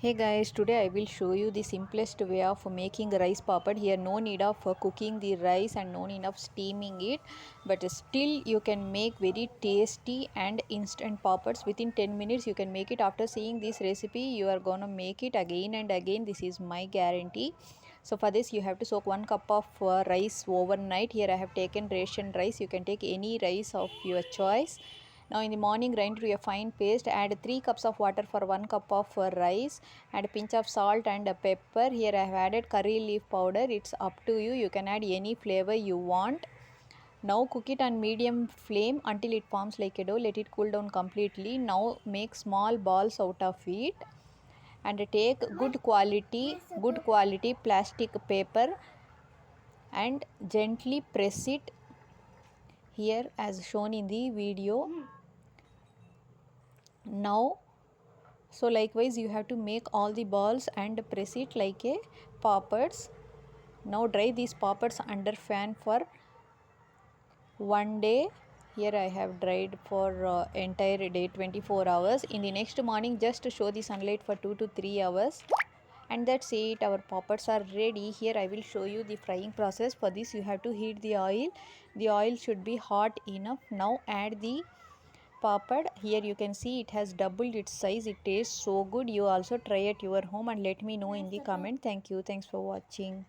Hey guys, today I will show you the simplest way of making rice papad. Here no need of cooking the rice and no need of steaming it, but still you can make very tasty and instant papads within 10 minutes. You can make it. After seeing this recipe, you are gonna make it again and again. This is my guarantee. So for this you have to soak 1 cup of rice overnight. Here I have taken ration rice. You can take any rice of your choice. Now in the morning, grind to a fine paste. Add 3 cups of water for 1 cup of rice. Add a pinch of salt and pepper. Here I have added curry leaf powder. It's up to you. You can add any flavor you want. Now cook it on medium flame until it forms like a dough. Let it cool down completely. Now make small balls out of it and take good quality plastic paper and gently press it here as shown in the video. Now so likewise you have to make all the balls and press it like a poppers. Now dry these poppers under fan for 1 day. Here I have dried for entire day 24 hours. In the next morning just show the sunlight for 2 to 3 hours, and that's it. Our poppers are ready. Here I will show you the frying process. For this you have to heat the oil. The oil should be hot enough. Now add the papad. Here you can see it has doubled its size. It tastes so good. You also try at your home and let me know in the comment. Thank you. Thanks for watching.